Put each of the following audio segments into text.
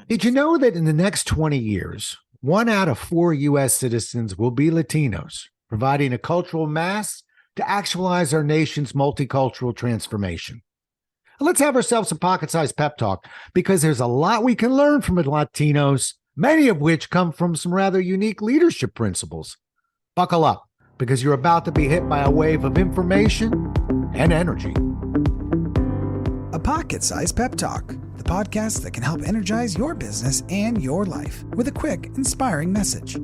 Did you know that in the next 20 years, 1 out of 4 U.S. citizens will be Latinos, providing a cultural mass to actualize our nation's multicultural transformation? Let's have ourselves a pocket-sized pep talk because there's a lot we can learn from the Latinos, many of which come from some rather unique leadership principles. Buckle up because you're about to be hit by a wave of information and energy. A Pocket Sized Pep Talk, the podcast that can help energize your business and your life with a quick, inspiring message.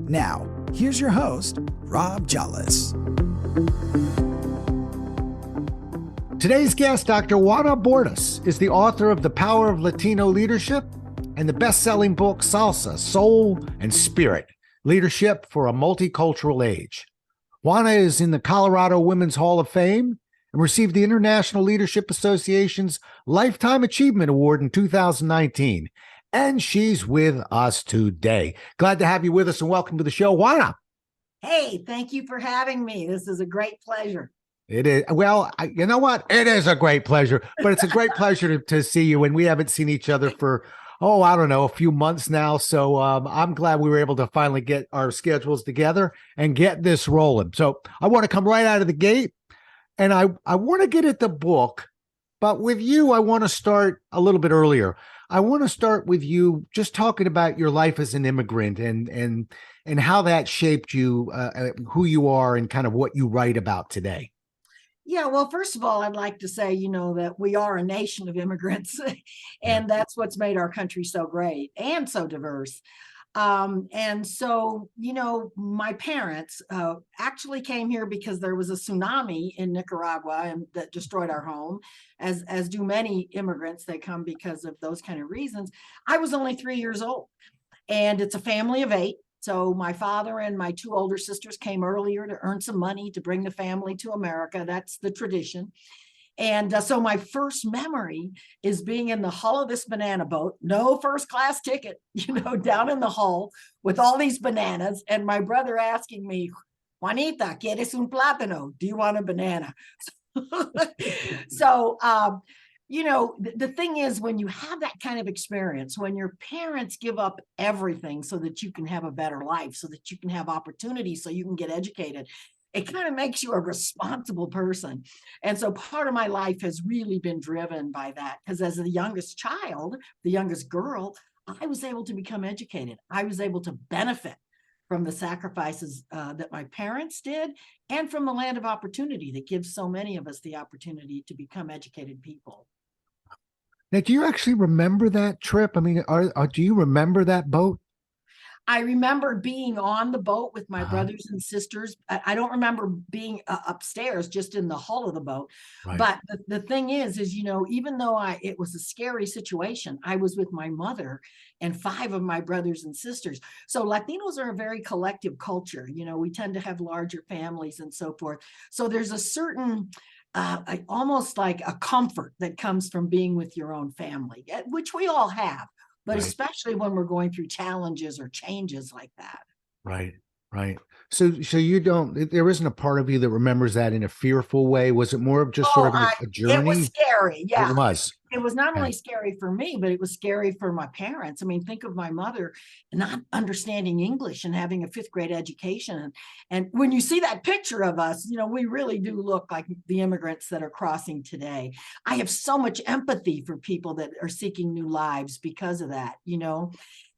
Now, here's your host, Rob Jollis. Today's guest, Dr. Juana is the author of The Power of Latino Leadership and the best-selling book, Salsa, Soul, and Spirit, Leadership for a Multicultural Age. Juana is in the Colorado Women's Hall of Fame and received the International Leadership Association's Lifetime Achievement Award in 2019. And she's with us today. Glad to have you with us and welcome to the show, Juana. Hey, thank you for having me. This is a great pleasure. It is. Well, you know what? It is a great pleasure, but it's a great pleasure to see you. And we haven't seen each other for, I don't know, a few months now. So I'm glad we were able to finally get our schedules together and get this rolling. So I want to come right out of the gate and I want to get at the book, but with you, I want to start a little bit earlier. I want to start with you just talking about your life as an immigrant and how that shaped you, who you are and kind of what you write about today. Yeah, well, first of all, I'd like to say, that we are a nation of immigrants, and that's what's made our country so great and so diverse. And so, my parents actually came here because there was a tsunami in Nicaragua and that destroyed our home, as do many immigrants. They come because of those kind of reasons. I was only 3 years old, and it's a family of 8. So my father and my 2 older sisters came earlier to earn some money to bring the family to America. That's the tradition. And so my first memory is being in the hull of this banana boat, no first class ticket, down in the hull with all these bananas. And my brother asking me, Juanita, ¿quieres un plátano? Do you want a banana? So, the thing is, when you have that kind of experience, when your parents give up everything so that you can have a better life, so that you can have opportunities, so you can get educated, it kind of makes you a responsible person. And so part of my life has really been driven by that, because as the youngest child, the youngest girl, I was able to become educated. I was able to benefit from the sacrifices that my parents did and from the land of opportunity that gives so many of us the opportunity to become educated people. Now, do you actually remember that trip? I mean, do you remember that boat? I remember being on the boat with my brothers and sisters. I don't remember being upstairs, just in the hull of the boat. Right. But the thing is, even though it was a scary situation, I was with my mother and 5 of my brothers and sisters. So Latinos are a very collective culture. We tend to have larger families and so forth. So there's a certain almost like a comfort that comes from being with your own family, which we all have, but right. Especially when we're going through challenges or changes like that. Right. So there isn't a part of you that remembers that in a fearful way. Was it more of just sort of a journey? It was scary. Yeah. It was. It was not only scary for me, but it was scary for my parents. I mean, think of my mother not understanding English and having a 5th grade education. And when you see that picture of us, we really do look like the immigrants that are crossing today. I have so much empathy for people that are seeking new lives because of that,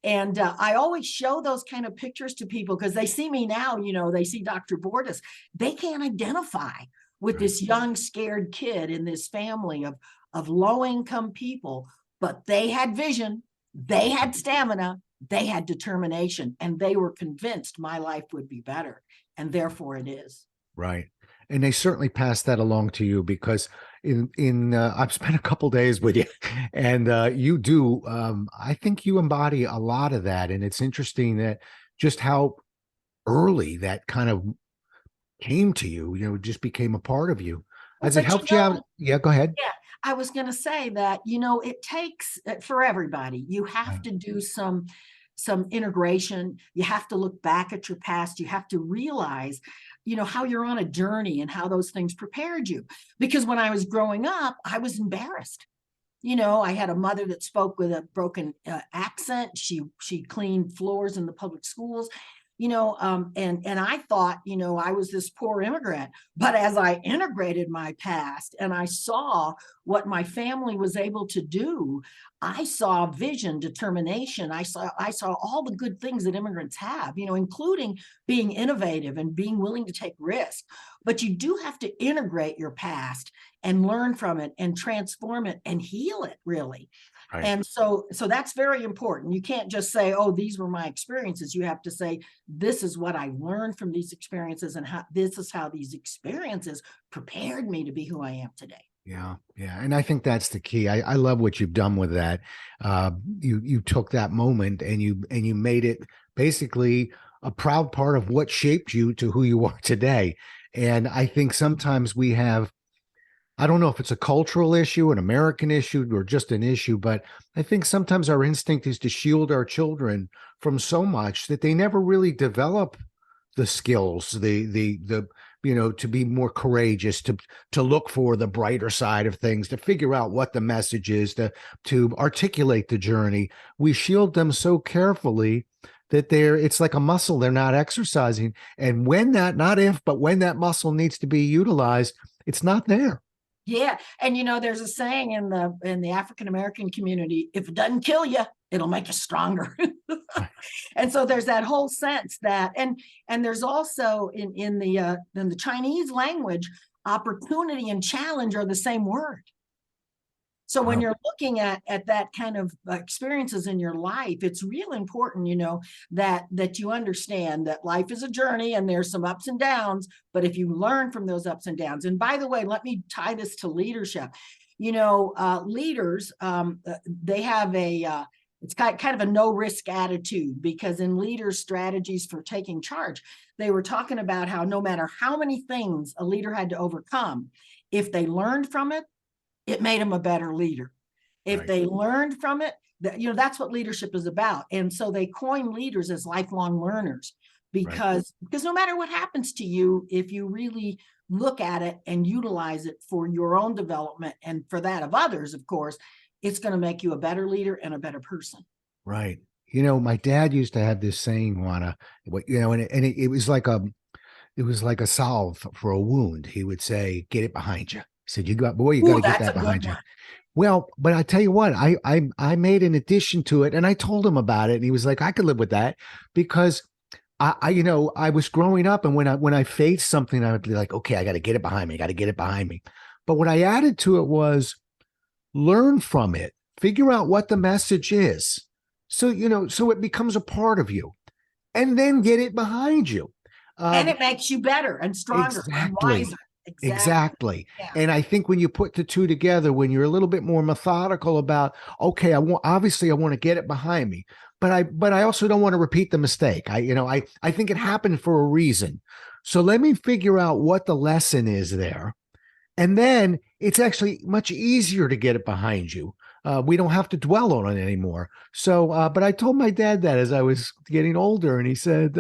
And I always show those kind of pictures to people because they see me now, they see Dr. Bordas. They can't identify with this young, scared kid in this family of low-income people, but they had vision, they had stamina, they had determination, and they were convinced my life would be better, and therefore it is. Right. And they certainly passed that along to you because I've spent a couple days with you and you do, I think you embody a lot of that. And it's interesting that just how early that kind of came to you, just became a part of you. Has it helped you out? Yeah, go ahead. Yeah. I was going to say that, it takes for everybody, you have to do some integration. You have to look back at your past. You have to realize, how you're on a journey and how those things prepared you. Because when I was growing up, I was embarrassed. I had a mother that spoke with a broken accent. She cleaned floors in the public schools. And I thought, I was this poor immigrant. But as I integrated my past and I saw what my family was able to do, I saw vision, determination. I saw all the good things that immigrants have, including being innovative and being willing to take risks. But you do have to integrate your past and learn from it and transform it and heal it, really. Right. And so that's very important. You can't just say, oh, these were my experiences. You have to say, this is what I learned from these experiences, and this is how these experiences prepared me to be who I am today. Yeah. Yeah. And I think that's the key. I love what you've done with that. You took that moment and you made it basically a proud part of what shaped you to who you are today. And I think sometimes we have, I don't know if it's a cultural issue, an American issue, or just an issue, but I think sometimes our instinct is to shield our children from so much that they never really develop the skills, to be more courageous, to look for the brighter side of things, to figure out what the message is, to articulate the journey. We shield them so carefully that it's like a muscle they're not exercising. And when that muscle needs to be utilized, it's not there. Yeah. And there's a saying in the African American community, if it doesn't kill you, it'll make you stronger. And so there's that whole sense that, and there's also in the Chinese language, opportunity and challenge are the same word. So when you're looking at that kind of experiences in your life, it's real important, that you understand that life is a journey and there's some ups and downs, but if you learn from those ups and downs, and by the way, let me tie this to leadership. Leaders, they have it's kind of a no risk attitude, because in leaders' strategies for taking charge, they were talking about how no matter how many things a leader had to overcome, if they learned from it, it made them a better leader. If they learned from it, that's what leadership is about. And so they coin leaders as lifelong learners, because no matter what happens to you, if you really look at it and utilize it for your own development and for that of others, of course, it's going to make you a better leader and a better person. Right. My dad used to have this saying, Juana, and it was like a salve for a wound. He would say, "Get it behind you." He said, you got to get that behind you. Well, but I tell you what, I made an addition to it, and I told him about it, and he was like, I could live with that, because I was growing up, and when I faced something, I would be like, okay, I got to get it behind me. I got to get it behind me. But what I added to it was learn from it, figure out what the message is. So it becomes a part of you, and then get it behind you. And it makes you better and stronger and wiser. Exactly. Yeah. And I think when you put the two together, when you're a little bit more methodical about, okay, I want to get it behind me, but I also don't want to repeat the mistake. I think it happened for a reason. So let me figure out what the lesson is there. And then it's actually much easier to get it behind you. We don't have to dwell on it anymore. So, but I told my dad that as I was getting older, and he said,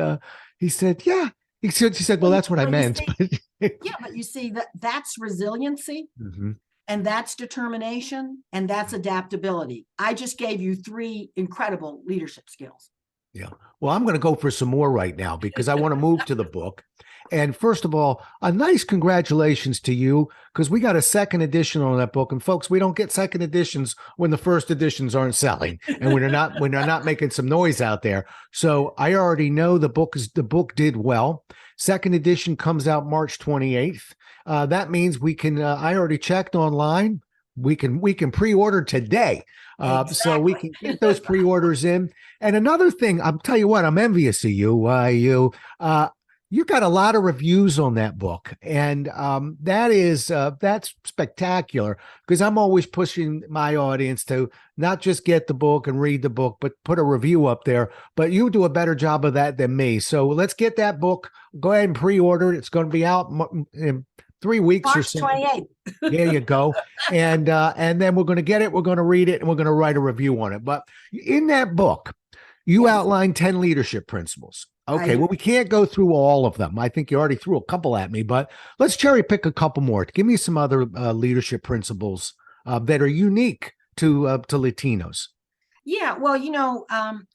yeah. He said, well, that's what I meant. Yeah, but you see, that's resiliency, and that's determination, and that's adaptability. I just gave you 3 incredible leadership skills. Yeah. Well, I'm going to go for some more right now, because I want to move to the book. And first of all, a nice congratulations to you, because we got a second edition on that book. And folks, we don't get second editions when the first editions aren't selling, and when they're not making some noise out there. So I already know the book did well. Second edition comes out March 28th. That means we can. I already checked online. We can pre-order today. Exactly. So we can get those pre-orders in. And another thing, I'll tell you what, I'm envious of you. You got a lot of reviews on that book, and that's spectacular, because I'm always pushing my audience to not just get the book and read the book, but put a review up there. But you do a better job of that than me. So let's get that book. Go ahead and pre-order it. It's going to be out in 3 weeks March or so. 28th. There you go. And then we're going to get it. We're going to read it, and we're going to write a review on it. But in that book, you outline 10 leadership principles. Okay, well, we can't go through all of them. I think you already threw a couple at me, but let's cherry pick a couple more. Give me some other leadership principles that are unique to Latinos? Yeah, well,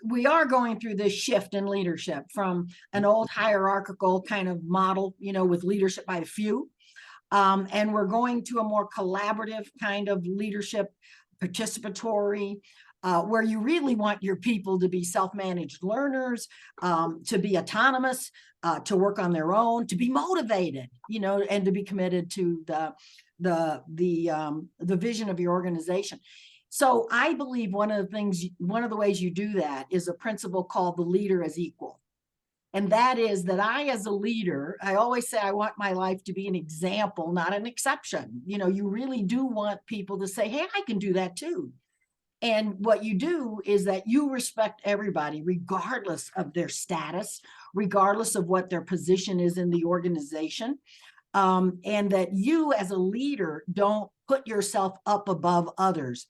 we are going through this shift in leadership from an old hierarchical kind of model, with leadership by the few. And we're going to a more collaborative kind of leadership, participatory, where you really want your people to be self-managed learners, to be autonomous, to work on their own, to be motivated, and to be committed to the vision of your organization. So I believe one of the ways you do that is a principle called the leader as equal. And that is that I, as a leader, I always say I want my life to be an example, not an exception. You really do want people to say, hey, I can do that too. And what you do is that you respect everybody, regardless of their status, regardless of what their position is in the organization. And that you, as a leader, don't put yourself up above others.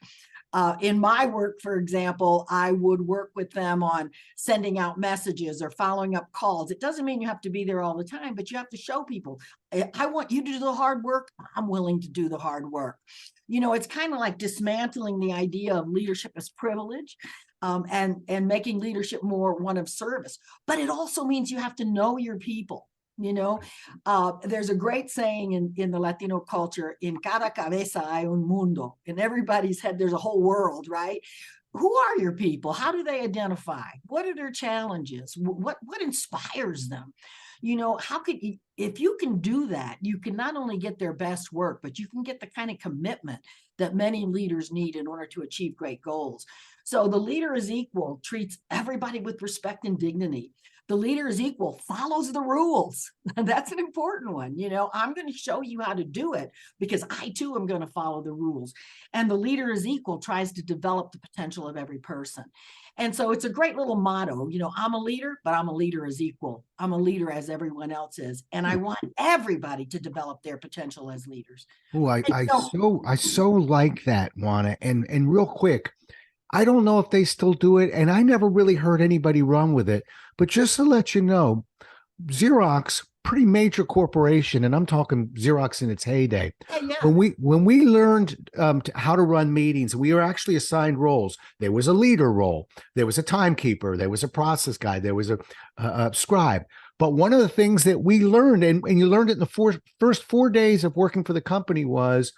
In my work, for example, I would work with them on sending out messages or following up calls. It doesn't mean you have to be there all the time, but you have to show people, I want you to do the hard work. I'm willing to do the hard work. It's kind of like dismantling the idea of leadership as privilege, and making leadership more one of service. But it also means you have to know your people. There's a great saying in the Latino culture, in cada cabeza hay un mundo. In everybody's head, there's a whole world, right? Who are your people? How do they identify? What are their challenges? What inspires them? If you can do that, you can not only get their best work, but you can get the kind of commitment that many leaders need in order to achieve great goals. So the leader is equal, treats everybody with respect and dignity. The leader is equal, follows the rules. That's an important one. I'm going to show you how to do it because I too am going to follow the rules. And the leader is equal, tries to develop the potential of every person. And so it's a great little motto. I'm a leader, but I'm a leader as equal. I'm a leader as everyone else is. And I want everybody to develop their potential as leaders. Oh, I so like that, Juana. And real quick, I don't know if they still do it, and I never really heard anybody wrong with it. But just to let you know, Xerox, pretty major corporation, and I'm talking Xerox in its heyday. Yeah. When we learned how to run meetings, we were actually assigned roles. There was a leader role, there was a timekeeper, there was a process guy, there was a scribe. But one of the things that we learned, and you learned it in the first 4 days of working for the company, was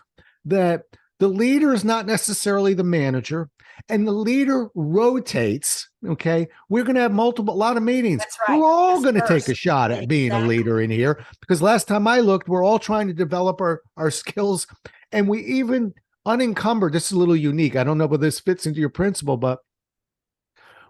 that the leader is not necessarily the manager, and the leader rotates. Okay. We're going to have a lot of meetings. That's right. We're all going to take a shot at being a leader in here, because last time I looked, we're all trying to develop our skills, and we even unencumbered. This is a little unique. I don't know whether this fits into your principle, but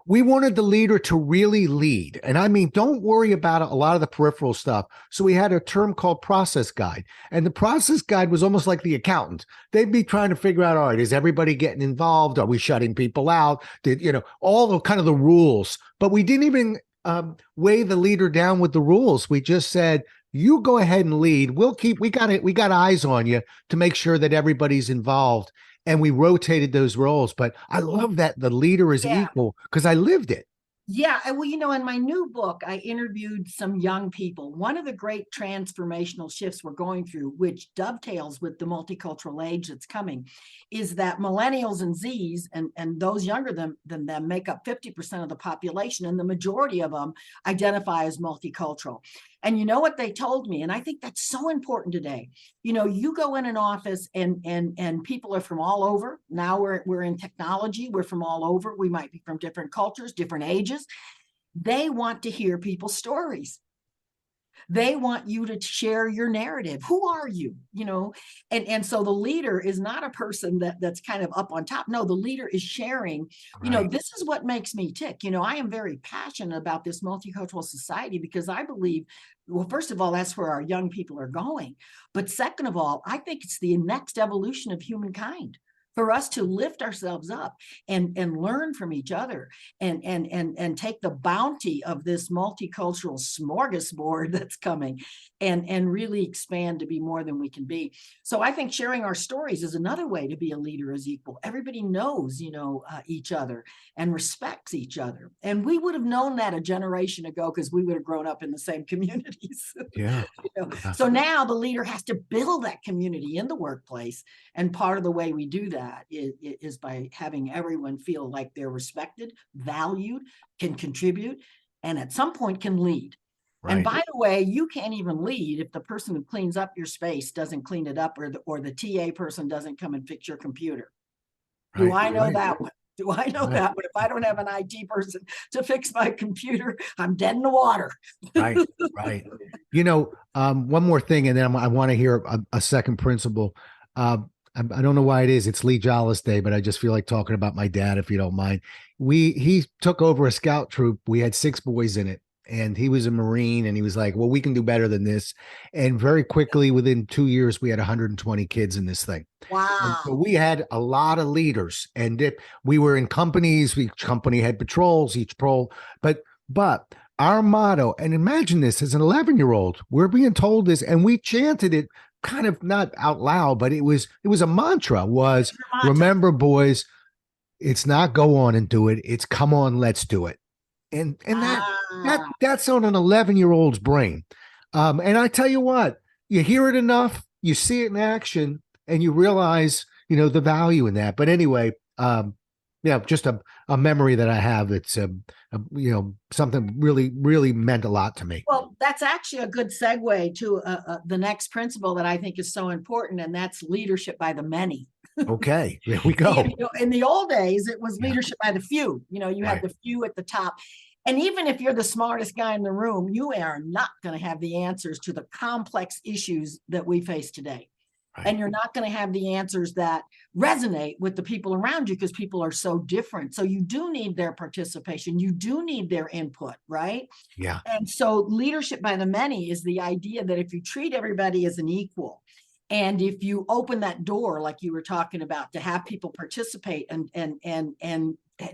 we wanted the leader to really lead. And I mean, don't worry about a lot of the peripheral stuff. So we had a term called process guide. And the process guide was almost like the accountant. They'd be trying to figure out, all right, is everybody getting involved? Are we shutting people out? All the kind of the rules. But we didn't even weigh the leader down with the rules. We just said, you go ahead and lead. We got eyes on you to make sure that everybody's involved. And we rotated those roles. But I love that the leader is equal, because I lived it. Yeah. Well, in my new book, I interviewed some young people. One of the great transformational shifts we're going through, which dovetails with the multicultural age that's coming, is that millennials and Zs and those younger than them make up 50% of the population, and the majority of them identify as multicultural. And you know what they told me? And I think that's so important today. You go in an office and people are from all over. Now we're in technology. We're from all over. We might be from different cultures, different ages. They want to hear people's stories. They want you to share your narrative. Who are you? And so the leader is not a person that's kind of up on top. No, the leader is sharing, this is what makes me tick. I am very passionate about this multicultural society, because I believe, well, first of all, that's where our young people are going. But second of all, I think it's the next evolution of humankind, for us to lift ourselves up and learn from each other and take the bounty of this multicultural smorgasbord that's coming and really expand to be more than we can be. So I think sharing our stories is another way to be a leader as equal. Everybody knows, each other and respects each other. And we would have known that a generation ago, because we would have grown up in the same communities. Yeah. So now the leader has to build that community in the workplace. And part of the way we do that that is by having everyone feel like they're respected, valued, can contribute, and at some point can lead. And by the way, you can't even lead if the person who cleans up your space doesn't clean it up, or the TA person doesn't come and fix your computer. Do I know that one? Do I know that one? If I don't have an IT person to fix my computer, I'm dead in the water. Right. One more thing, and then I want to hear a second principle. I don't know why it is. It's Lee Jollis Day, but I just feel like talking about my dad, if you don't mind. He took over a scout troop. We had 6 boys in it, and he was a Marine, and he was like, well, we can do better than this. And very quickly, within 2 years, we had 120 kids in this thing. Wow. And so we had a lot of leaders, and we were in companies. Each company had patrols, each patrol, but our motto, and imagine this, as an 11-year-old, we're being told this, and we chanted it kind of not out loud, but it was a mantra, was remember, boys, it's not go on and do it, it's come on, let's do it. And that's on an 11-year-old's brain. And I tell you what, you hear it enough, you see it in action, and you realize, the value in that. But anyway, just a memory that I have that's, something really, really meant a lot to me. Well, that's actually a good segue to the next principle that I think is so important, and that's leadership by the many. Okay, there we go. In the old days, it was leadership by the few. You had the few at the top. And even if you're the smartest guy in the room, you are not going to have the answers to the complex issues that we face today. And you're not going to have the answers that resonate with the people around you, because people are so different. So you do need their participation. You do need their input, right? Yeah. And so leadership by the many is the idea that if you treat everybody as an equal, and if you open that door, like you were talking about, to have people participate and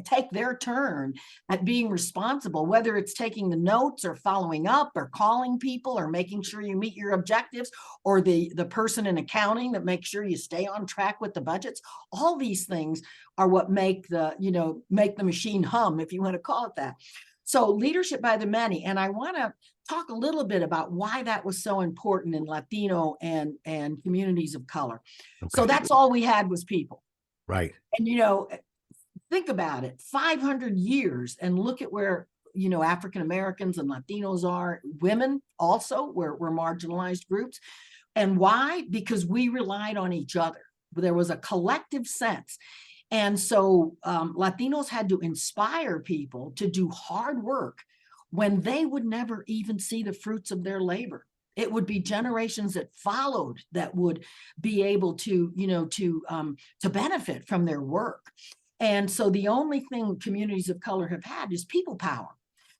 take their turn at being responsible, whether it's taking the notes or following up or calling people or making sure you meet your objectives, or the person in accounting that makes sure you stay on track with the budgets. All these things are what make the machine hum, if you want to call it that. So leadership by the many. And I want to talk a little bit about why that was so important in Latino and communities of color. Okay. So that's all we had was people. Right. And, think about it, 500 years, and look at where, African Americans and Latinos are. Women also were marginalized groups. And why? Because we relied on each other. There was a collective sense. And so Latinos had to inspire people to do hard work when they would never even see the fruits of their labor. It would be generations that followed that would be able to benefit from their work. And so the only thing communities of color have had is people power.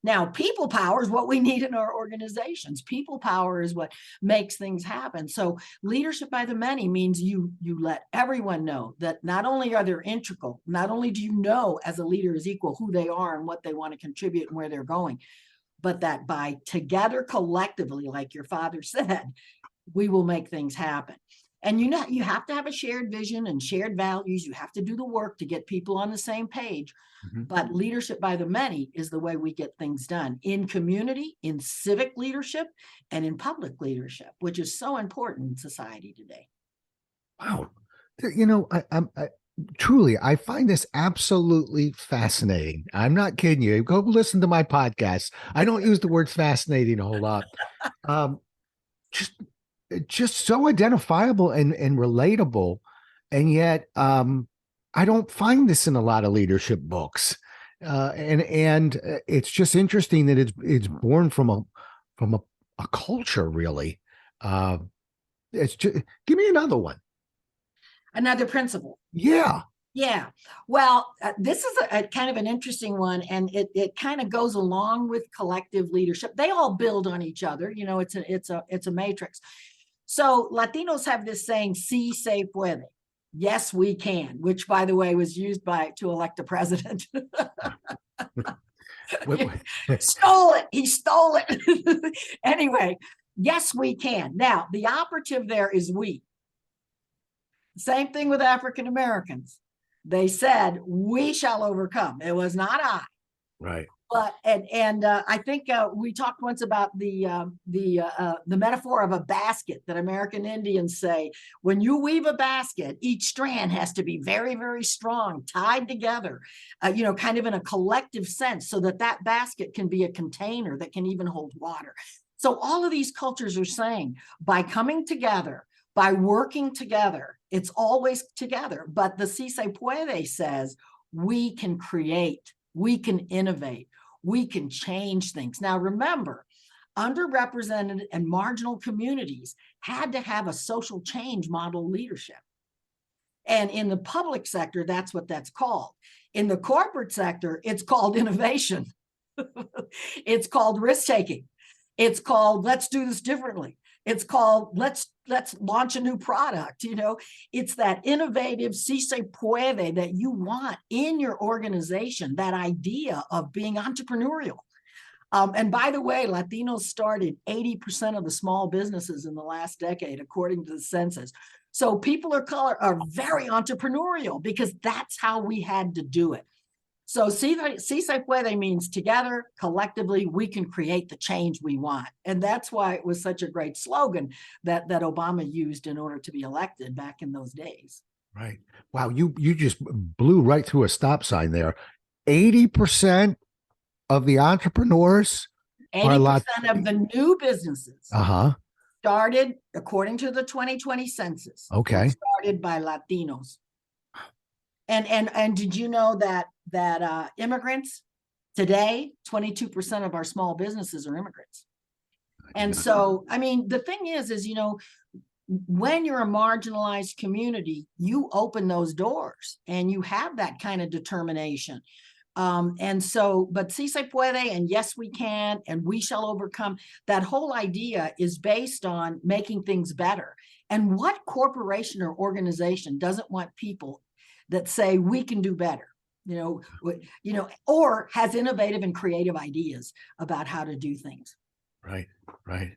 Now, people power is what we need in our organizations. People power is what makes things happen. So leadership by the many means you let everyone know that not only are they integral, not only do you know as a leader is equal who they are and what they want to contribute and where they're going, but that by together collectively, like your father said, we will make things happen. And you have to have a shared vision and shared values. You have to do the work to get people on the same page. Mm-hmm. But leadership by the many is the way we get things done in community, in civic leadership, and in public leadership, which is so important in society today. Wow. I truly, I find this absolutely fascinating. I'm not kidding you. Go listen to my podcast. I don't use the word fascinating a whole lot. Just so identifiable and relatable. And yet I don't find this in a lot of leadership books. And it's just interesting that it's born from a culture, really. It's just, give me another one. Another principle. Yeah. Yeah. Well, this is a kind of an interesting one, and it kind of goes along with collective leadership. They all build on each other. It's a matrix. So Latinos have this saying, "Sí se puede." Yes, we can, which, by the way, was used to elect a president. Stole it. He stole it. Anyway, yes, we can. Now, the operative there is we. Same thing with African Americans. They said, "We shall overcome." It was not I. Right. I think we talked once about the metaphor of a basket that American Indians say. When you weave a basket, each strand has to be very, very strong, tied together, kind of in a collective sense, so that that basket can be a container that can even hold water. So all of these cultures are saying, by coming together, by working together, it's always together. But the Si Se Puede says we can create, we can innovate, we can change things. Now, remember, underrepresented and marginal communities had to have a social change model leadership. And in the public sector, that's what that's called. In the corporate sector, it's called innovation. It's called risk-taking. It's called, let's do this differently. It's called, let's launch a new product. It's that innovative si se puede that you want in your organization, that idea of being entrepreneurial. And by the way, Latinos started 80% of the small businesses in the last decade, according to the census. So people of color are very entrepreneurial because that's how we had to do it. So Si Se Puede means together, collectively, we can create the change we want. And that's why it was such a great slogan that Obama used in order to be elected back in those days. Right. Wow. You just blew right through a stop sign there. 80% of the entrepreneurs 80% of the new businesses started, according to the 2020 census. Okay. Started by Latinos. And did you know that immigrants today, 22% of our small businesses are immigrants? And so, I mean, the thing is, when you're a marginalized community, you open those doors and you have that kind of determination. And so, but Si Se Puede, and yes, we can, and we shall overcome. That whole idea is based on making things better. And what corporation or organization doesn't want people that say we can do better, or has innovative and creative ideas about how to do things? Right, right.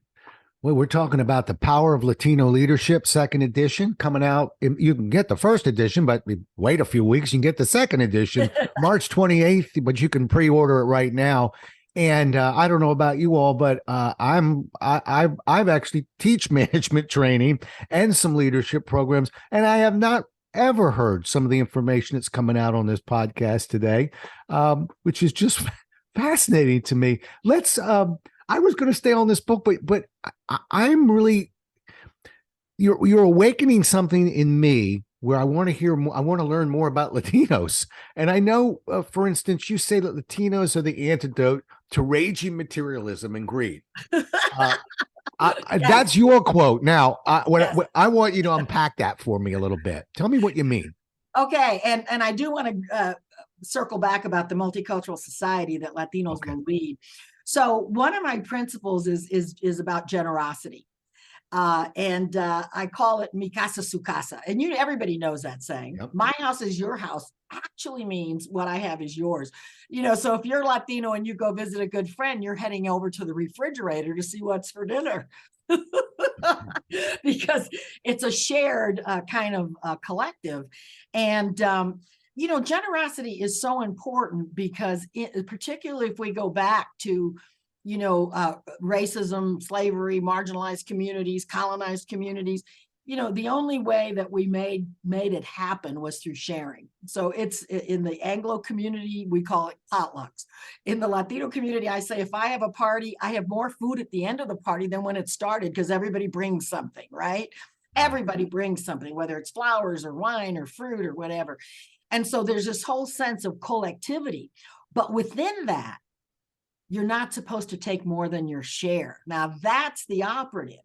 Well, we're talking about The Power of Latino Leadership, second edition, coming out. You can get the first edition, but wait a few weeks, you can get the second edition, March 28th, but you can pre-order it right now. And I don't know about you all, but I've actually teach management training and some leadership programs, and I have not ever heard some of the information that's coming out on this podcast today, which is just fascinating to me. I was going to stay on this book, but I'm really, you're awakening something in me where I want to hear more. I want to learn more about Latinos. And I know, for instance, you say that Latinos are the antidote to raging materialism and greed. That's your quote. Now, I want you to unpack that for me a little bit. Tell me what you mean. Okay. And I do want to circle back about the multicultural society that Latinos will lead. So one of my principles is about generosity. And I call it mi casa su casa. And everybody knows that saying. Yep. My house is your house actually means what I have is yours. So if you're Latino and you go visit a good friend, you're heading over to the refrigerator to see what's for dinner. Because it's a shared kind of collective. And generosity is so important because particularly if we go back to racism, slavery, marginalized communities, colonized communities, the only way that we made it happen was through sharing. So it's in the Anglo community, we call it potlucks. In the Latino community, I say, if I have a party, I have more food at the end of the party than when it started because everybody brings something, right? Everybody brings something, whether it's flowers or wine or fruit or whatever. And so there's this whole sense of collectivity. But within that, you're not supposed to take more than your share. Now, that's the operative,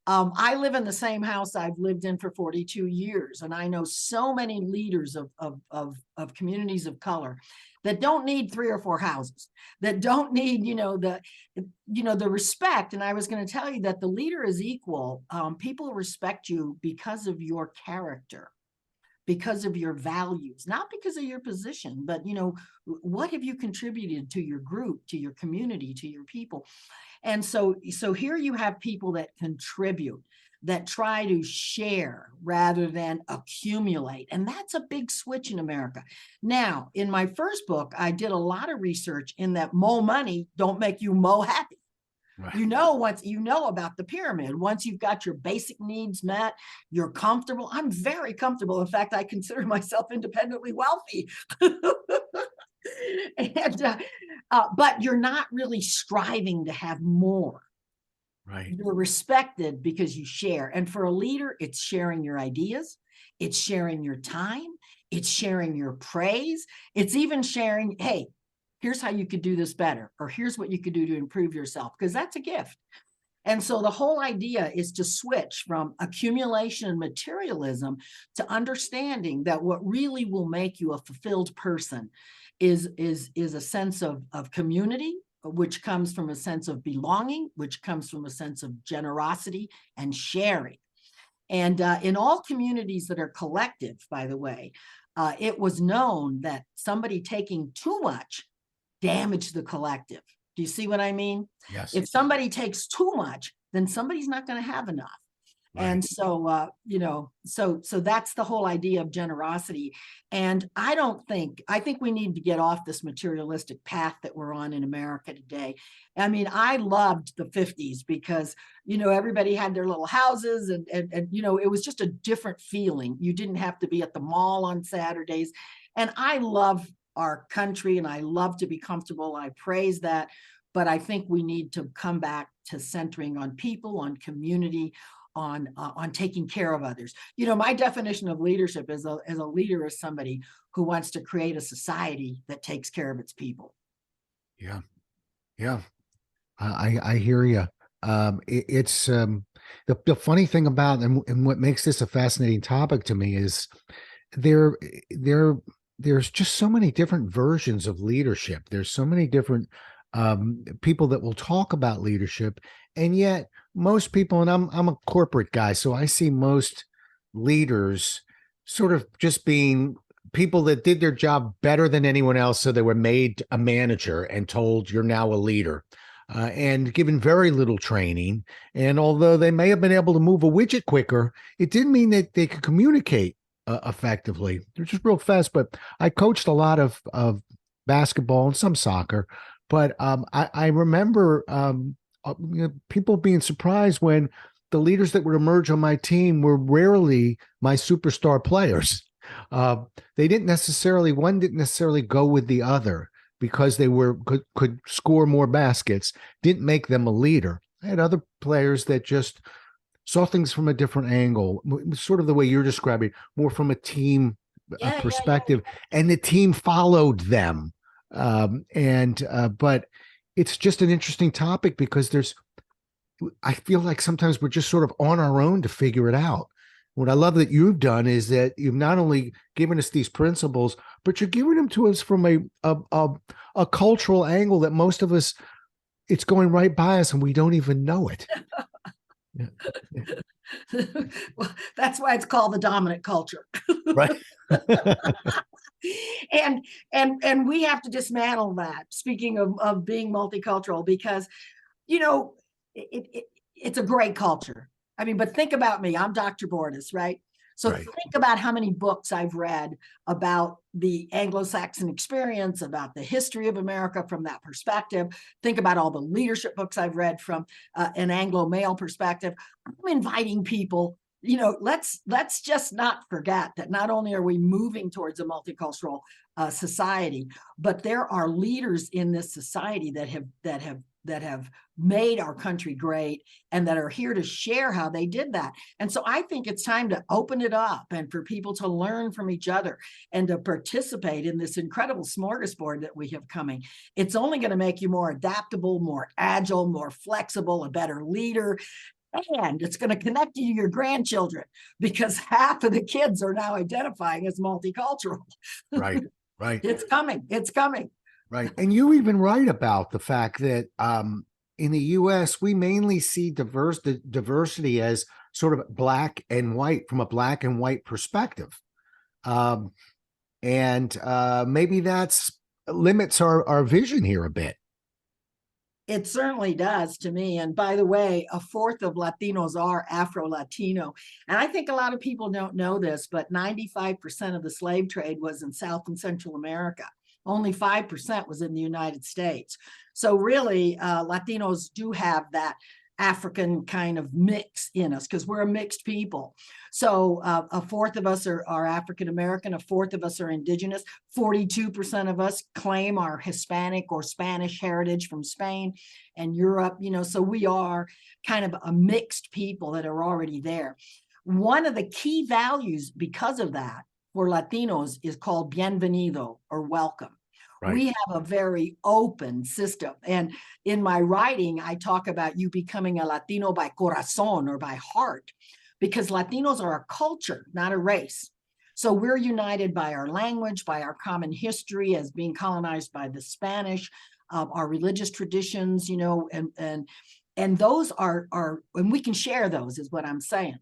I live in the same house I've lived in for 42 years, and I know so many leaders of communities of color that don't need 3 or 4 houses, that don't need, the respect. And I was going to tell you that the leader is equal. People respect you because of your character, because of your values, not because of your position, but, what have you contributed to your group, to your community, to your people? And so here you have people that contribute. that try to share rather than accumulate. And that's a big switch in America. Now, in my first book, I did a lot of research in that more money don't make you more happy. Right. Once you know about the pyramid, once you've got your basic needs met, you're comfortable. I'm very comfortable. In fact, I consider myself independently wealthy. But you're not really striving to have more. Right. You're respected because you share. And for a leader, it's sharing your ideas, it's sharing your time, it's sharing your praise, it's even sharing, hey, here's how you could do this better, or here's what you could do to improve yourself, because that's a gift. And so the whole idea is to switch from accumulation and materialism to understanding that what really will make you a fulfilled person is a sense of community, which comes from a sense of belonging, which comes from a sense of generosity and sharing. And in all communities that are collective, by the way, it was known that somebody taking too much damaged the collective. Do you see what I mean? Yes. If somebody takes too much, then somebody's not going to have enough. Right. And so, so that's the whole idea of generosity. And I think we need to get off this materialistic path that we're on in America today. I mean, I loved the 50s because, everybody had their little houses and it was just a different feeling. You didn't have to be at the mall on Saturdays. And I love our country and I love to be comfortable. I praise that. But I think we need to come back to centering on people, on community, on taking care of others. My definition of leadership as a leader is somebody who wants to create a society that takes care of its people. Yeah. I hear you. It's the funny thing about and what makes this a fascinating topic to me is there's just so many different versions of leadership. There's so many different people that will talk about leadership, and yet most people, and I'm a corporate guy, so I see most leaders sort of just being people that did their job better than anyone else, so they were made a manager and told you're now a leader, and given very little training. And although they may have been able to move a widget quicker, it didn't mean that they could communicate effectively. They're just real fast. But I coached a lot of basketball and some soccer. But I remember people being surprised when the leaders that would emerge on my team were rarely my superstar players. One didn't necessarily go with the other because they could score more baskets, didn't make them a leader. I had other players that just saw things from a different angle, sort of the way you're describing, more from a team perspective, and the team followed them. But it's just an interesting topic because I feel like sometimes we're just sort of on our own to figure it out. What I love that you've done is that you've not only given us these principles, but you're giving them to us from a cultural angle that most of us, it's going right by us and we don't even know it. Well, that's why it's called the dominant culture. Right. And we have to dismantle that, speaking of being multicultural, because it's a great culture. I mean, but think about me. I'm Dr. Bordas, right? So think about how many books I've read about the Anglo-Saxon experience, about the history of America from that perspective. Think about all the leadership books I've read from an Anglo-male perspective. I'm inviting people, let's just not forget that not only are we moving towards a multicultural society, but there are leaders in this society that have made our country great and that are here to share how they did that. And so I think it's time to open it up and for people to learn from each other and to participate in this incredible smorgasbord that we have coming. It's only going to make you more adaptable, more agile, more flexible, a better leader. And it's going to connect you to your grandchildren because half of the kids are now identifying as multicultural. Right. It's coming. Right. And you even write about the fact that in the U.S., we mainly see diversity as sort of black and white, from a black and white perspective. Maybe that's limits our vision here a bit. It certainly does to me. And by the way, a fourth of Latinos are Afro-Latino. And I think a lot of people don't know this, but 95% of the slave trade was in South and Central America. Only 5% was in the United States. So really, Latinos do have that African kind of mix in us because we're a mixed people. So a fourth of us are African American, a fourth of us are indigenous, 42% of us claim our Hispanic or Spanish heritage from Spain and Europe, so we are kind of a mixed people that are already there. One of the key values because of that for Latinos is called bienvenido, or welcome. Right. We have a very open system. And in my writing, I talk about you becoming a Latino by corazón, or by heart, because Latinos are a culture, not a race. So we're united by our language, by our common history as being colonized by the Spanish, our religious traditions, and those are, and we can share those, is what I'm saying.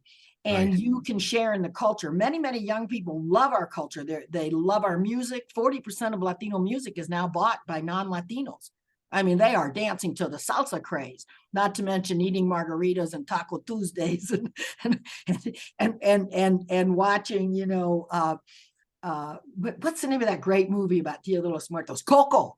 And right. You can share in the culture. Many, many young people love our culture. They love our music. 40% of Latino music is now bought by non-Latinos. I mean, they are dancing to the salsa craze, not to mention eating margaritas and Taco Tuesdays and watching, what's the name of that great movie about Dia de los Muertos? Coco.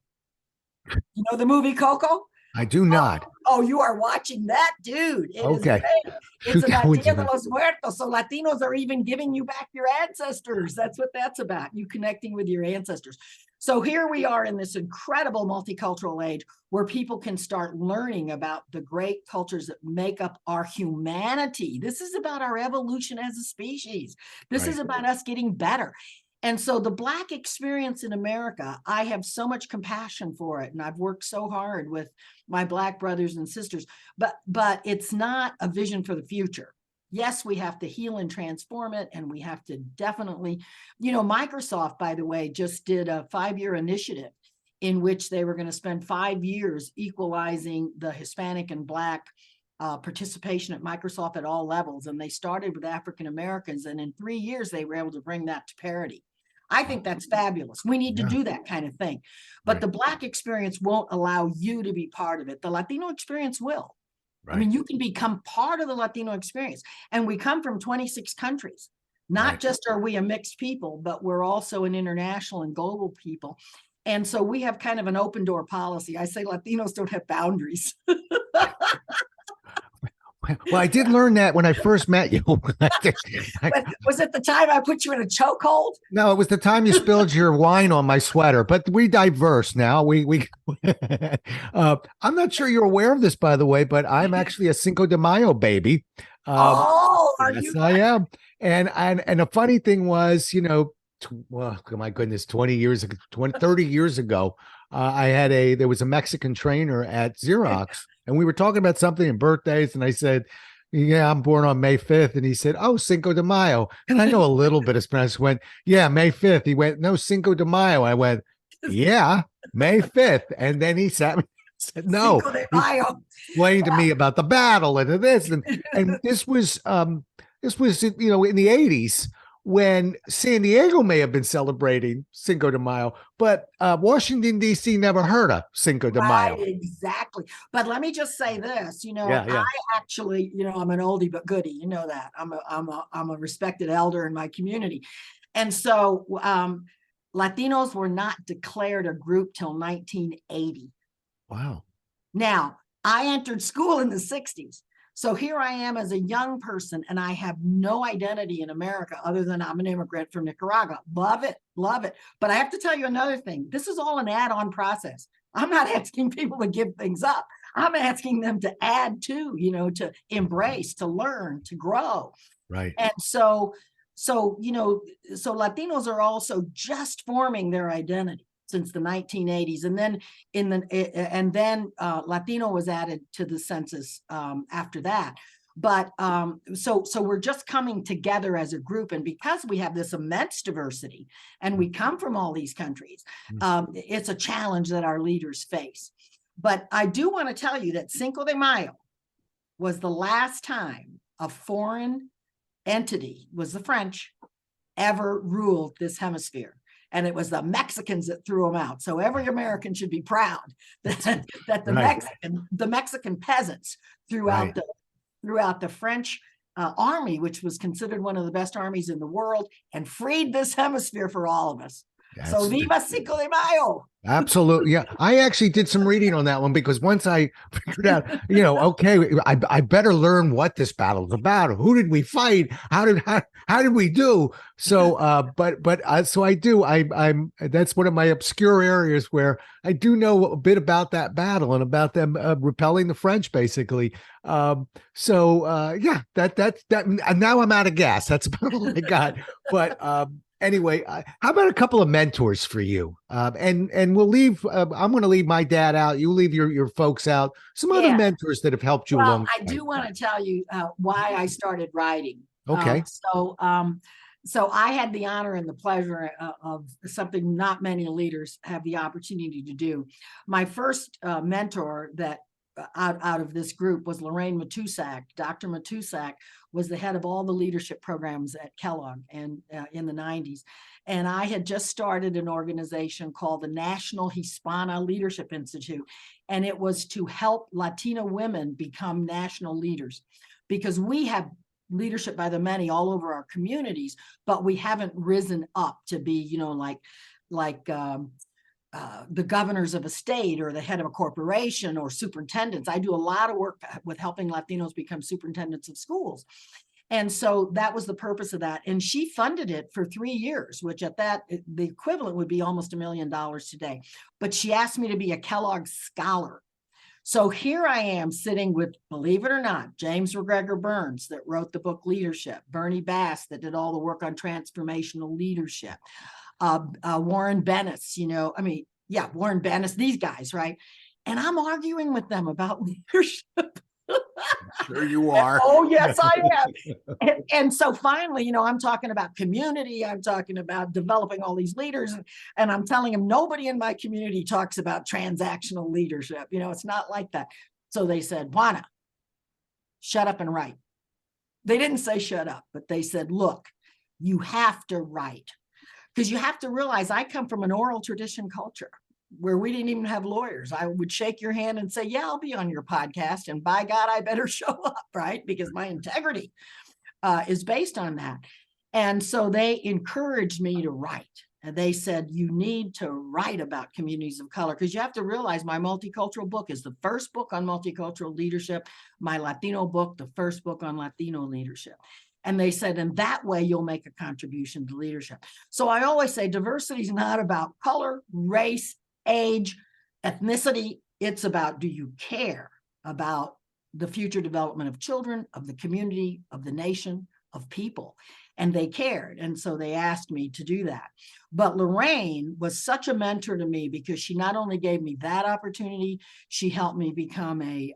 You know the movie Coco? I do not. Oh, you are watching that, dude. It okay. Is great. It's about Dia de los Muertos. So Latinos are even giving you back your ancestors. That's what that's about. You connecting with your ancestors. So here we are in this incredible multicultural age where people can start learning about the great cultures that make up our humanity. This is about our evolution as a species. This is about us getting better. And so the Black experience in America, I have so much compassion for it. And I've worked so hard with my Black brothers and sisters, but it's not a vision for the future. Yes, we have to heal and transform it. And we have to definitely, Microsoft, by the way, just did a 5-year initiative in which they were going to spend 5 years equalizing the Hispanic and Black participation at Microsoft at all levels. And they started with African Americans. And in 3 years, they were able to bring that to parity. I think that's fabulous. We need to do that kind of thing. But the Black experience won't allow you to be part of it. The Latino experience will. Right. I mean, you can become part of the Latino experience. And we come from 26 countries. Not just are we a mixed people, but we're also an international and global people. And so we have kind of an open door policy. I say Latinos don't have boundaries. Well, I did learn that when I first met you. Was it the time I put you in a chokehold? No, it was the time you spilled your wine on my sweater. But we diverse now. I'm not sure you're aware of this, by the way, but I'm actually a Cinco de Mayo baby. Are yes, you? I am. And the funny thing was, well, my goodness, 30 years ago, there was a Mexican trainer at Xerox. And we were talking about something in birthdays, and I said, yeah, I'm born on May 5th. And he said, oh, Cinco de Mayo. And I know a little bit of Spanish. I went, yeah, May 5th. He went, no, Cinco de Mayo. I went, yeah, May 5th. And then he sat me and said, no. Cinco de Mayo. He explained to me about the battle and this. And this was in the 80s. When San Diego may have been celebrating Cinco de Mayo, but Washington, D.C. never heard of Cinco de Mayo. Exactly. But let me just say this, I actually, I'm an oldie but goodie. You know that. I'm a respected elder in my community. And so Latinos were not declared a group till 1980. Wow. Now, I entered school in the 60s. So here I am as a young person, and I have no identity in America other than I'm an immigrant from Nicaragua. Love it, love it. But I have to tell you another thing. This is all an add-on process. I'm not asking people to give things up. I'm asking them to add to, to embrace, to learn, to grow. Right. And so Latinos are also just forming their identity since the 1980s, and then Latino was added to the census after that. But so we're just coming together as a group, and because we have this immense diversity, and we come from all these countries, it's a challenge that our leaders face. But I do want to tell you that Cinco de Mayo was the last time a foreign entity, was the French, ever ruled this hemisphere. and it was the Mexicans that threw them out. So every American should be proud that the Right. Mexican peasants Right. throughout the French army, which was considered one of the best armies in the world, and freed this hemisphere for all of us. So viva Cinco de Mayo. Absolutely. Yeah. I actually did some reading on that one because once I figured out, okay, I better learn what this battle is about. Who did we fight? How did we do? So, so I do, that's one of my obscure areas where I do know a bit about that battle and about them repelling the French, basically. Yeah, and now I'm out of gas. That's about all I got. But, anyway, how about a couple of mentors for you? And we'll leave. I'm going to leave my dad out. You leave your folks out. Some other mentors that have helped you along. I do want to tell you why I started writing. Okay. So I had the honor and the pleasure of something not many leaders have the opportunity to do. My first mentor that out of this group was Lorraine Matusak. Dr. Matusak was the head of all the leadership programs at Kellogg and in the 90s. And I had just started an organization called the National Hispana Leadership Institute. And it was to help Latino women become national leaders, because we have leadership by the many all over our communities, but we haven't risen up to be, the governors of a state or the head of a corporation or superintendents. I do a lot of work with helping Latinos become superintendents of schools. And so that was the purpose of that. And she funded it for 3 years, which the equivalent would be almost $1 million today. But she asked me to be a Kellogg scholar. So here I am sitting with, believe it or not, James McGregor Burns that wrote the book Leadership, Bernie Bass that did all the work on transformational leadership, Warren Bennis, Warren Bennis, these guys, right? And I'm arguing with them about leadership. Sure you are. Oh, yes, I am. And so finally, I'm talking about community. I'm talking about developing all these leaders. And I'm telling them nobody in my community talks about transactional leadership. It's not like that. So they said, Juana, shut up and write. They didn't say shut up, but they said, look, you have to write. Because you have to realize I come from an oral tradition culture where we didn't even have lawyers. I would shake your hand and say, yeah, I'll be on your podcast. And by God, I better show up, right? Because my integrity is based on that. And so they encouraged me to write. And they said, you need to write about communities of color, because you have to realize my multicultural book is the first book on multicultural leadership. My Latino book, the first book on Latino leadership. And they said, in that way, you'll make a contribution to leadership. So I always say diversity is not about color, race, age, ethnicity. It's about, do you care about the future development of children, of the community, of the nation, of people? And they cared. And so they asked me to do that. But Lorraine was such a mentor to me because she not only gave me that opportunity, she helped me become a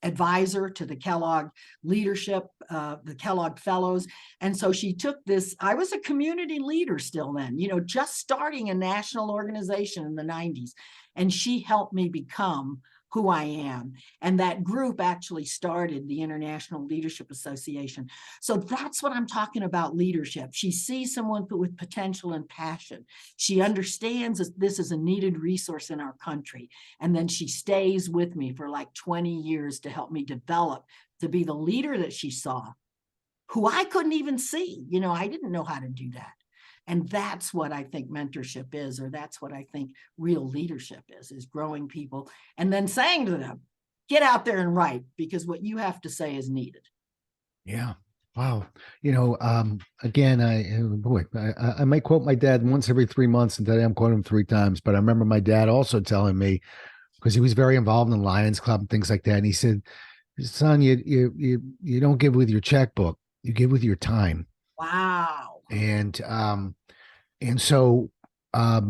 advisor to the Kellogg leadership, the Kellogg Fellows. And so she took this, I was a community leader still then, just starting a national organization in the 90s. And she helped me become who I am. And that group actually started the International Leadership Association. So that's what I'm talking about, leadership. She sees someone with potential and passion. She understands that this is a needed resource in our country. And then she stays with me for like 20 years to help me develop to be the leader that she saw, who I couldn't even see. I didn't know how to do that. And that's what I think mentorship is, or that's what I think real leadership is growing people and then saying to them, get out there and write, because what you have to say is needed. Yeah. Wow. Again, I might quote my dad once every 3 months, and today I'm quoting him 3 times, but I remember my dad also telling me, because he was very involved in the Lions Club and things like that. And he said, son, you don't give with your checkbook, you give with your time. Wow. And so, I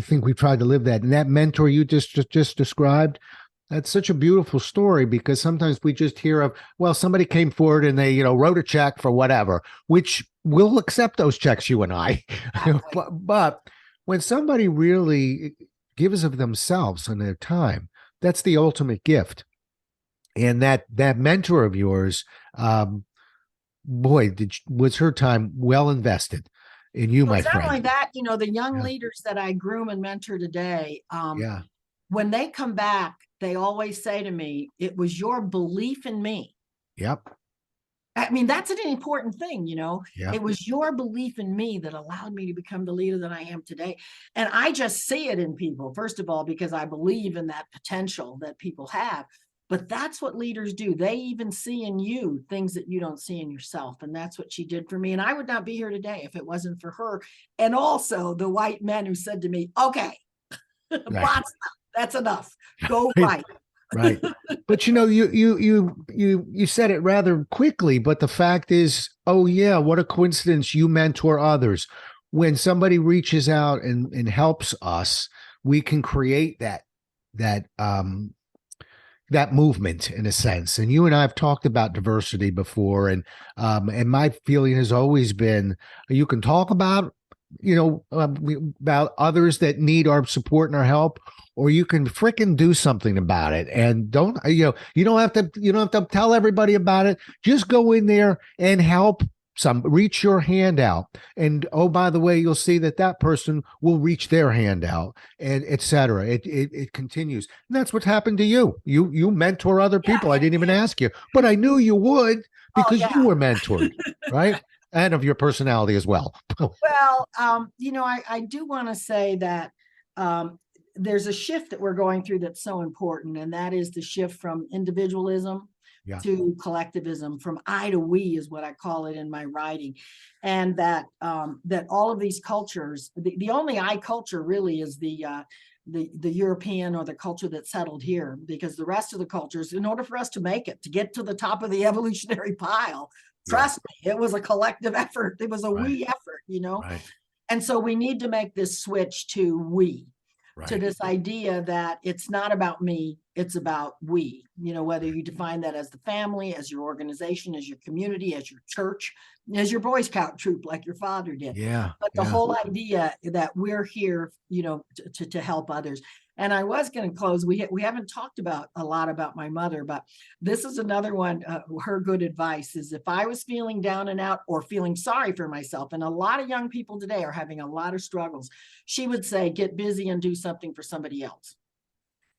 think we've tried to live that. And that mentor you just described, that's such a beautiful story, because sometimes we just hear of, well, somebody came forward and they, wrote a check for whatever, which we'll accept those checks, you and I. but when somebody really gives of themselves and their time, that's the ultimate gift. And that mentor of yours, boy, was her time well invested. in you, Well, my it's not only friend. that, the young Yeah. leaders that I groom and mentor today, Yeah. when they come back, they always say to me, it was your belief in me. Yep. I mean, that's an important thing, Yeah. It was your belief in me that allowed me to become the leader that I am today. And I just see it in people, first of all, because I believe in that potential that people have. But that's what leaders do. They even see in you things that you don't see in yourself. And that's what she did for me. And I would not be here today if it wasn't for her. And also the white men who said to me, okay, Right. that's enough. Go fight. Right. But you said it rather quickly, but the fact is, oh yeah, what a coincidence, you mentor others. When somebody reaches out and helps us, we can create that movement in a sense. And you and I have talked about diversity before, and my feeling has always been, you can talk about about others that need our support and our help, or you can fricking do something about it. And you don't have to tell everybody about it. Just go in there and help reach your hand out. And oh, by the way, you'll see that person will reach their hand out, and etc. It continues. And that's what's happened to you. You mentor other people. I didn't even ask you, but I knew you would, because you were mentored, right? And of your personality as well. Well, I do want to say that there's a shift that we're going through that's so important, and that is the shift from individualism to collectivism, from I to we is what I call it in my writing. And that all of these cultures, the only I culture really is the European, or the culture that settled here, because the rest of the cultures, in order for us to make it, to get to the top of the evolutionary pile, trust me, it was a collective effort. It was a we effort, Right. And so we need to make this switch to we, to this idea that it's not about me, it's about we, whether you define that as the family, as your organization, as your community, as your church, as your Boy Scout troop, like your father did. Yeah. But the whole idea that we're here, to help others. And I was going to close. We haven't talked a lot about my mother, but this is another one. Her good advice is, if I was feeling down and out or feeling sorry for myself, and a lot of young people today are having a lot of struggles, she would say, get busy and do something for somebody else.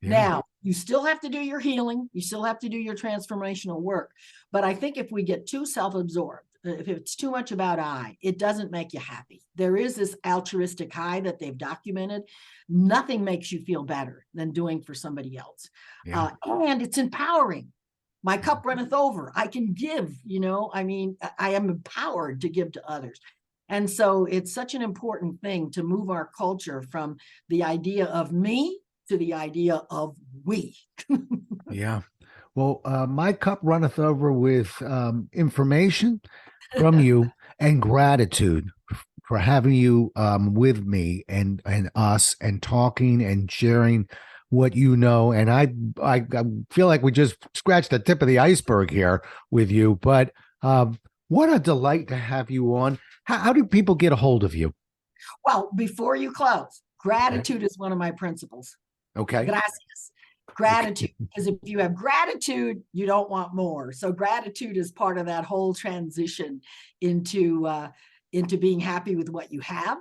Yeah. Now, you still have to do your healing. You still have to do your transformational work. But I think if we get too self-absorbed, if it's too much about I, it doesn't make you happy. There is this altruistic high that they've documented. Nothing makes you feel better than doing for somebody else. Yeah. And it's empowering. My cup runneth over. I can give, I am empowered to give to others. And so it's such an important thing to move our culture from the idea of me to the idea of we. Yeah. Well, my cup runneth over with information from you and gratitude for having you with me and us, and talking and sharing what you know. And I feel like we just scratched the tip of the iceberg here with you. But what a delight to have you on. How do people get a hold of you? Well, before you close, gratitude is one of my principles. Okay. Gracias. Gratitude. Because if you have gratitude, you don't want more. So gratitude is part of that whole transition into being happy with what you have.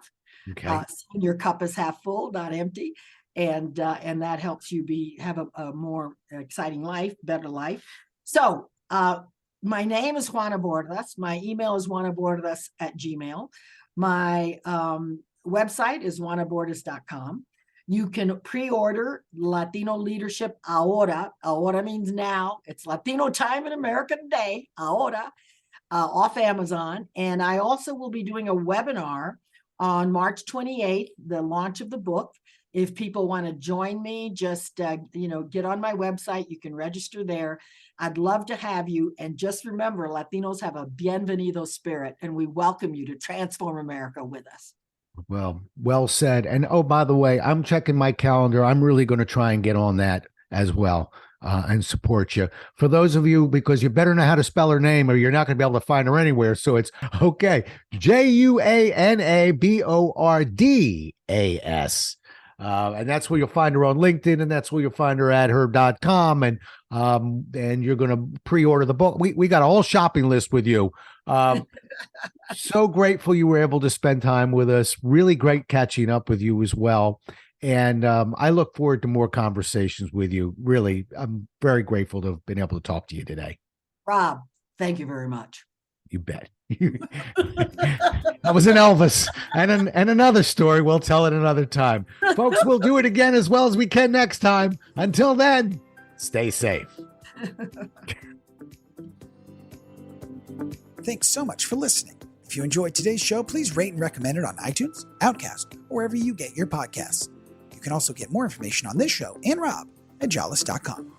Okay. Seeing your cup is half full, not empty. And that helps you have a more exciting life, better life. So my name is Juana Bordas. My email is juanabordas@gmail.com. My website is juanabordas.com. You can pre-order Latino Leadership Ahora. Ahora means now. It's Latino time in America today, Ahora, off Amazon. And I also will be doing a webinar on March 28th, the launch of the book. If people want to join me, just, get on my website. You can register there. I'd love to have you. And just remember, Latinos have a bienvenido spirit, and we welcome you to transform America with us. Well said. And oh, by the way, I'm checking my calendar. I'm really going to try and get on that as well and support you. For those of you, because you better know how to spell her name or you're not going to be able to find her anywhere. So it's okay. JUANABORDAS. And that's where you'll find her on LinkedIn, and that's where you'll find her at her.com. And you're going to pre-order the book. We got a whole shopping list with you So grateful you were able to spend time with us. Really great catching up with you as well. And I look forward to more conversations with you. Really, I'm very grateful to have been able to talk to you today. Rob, thank you very much. You bet. That was an Elvis and another story. We'll tell it another time. Folks, we'll do it again as well as we can next time. Until then, stay safe. Thanks so much for listening. If you enjoyed today's show, please rate and recommend it on iTunes, Outcast, or wherever you get your podcasts. You can also get more information on this show and Rob at jollis.com.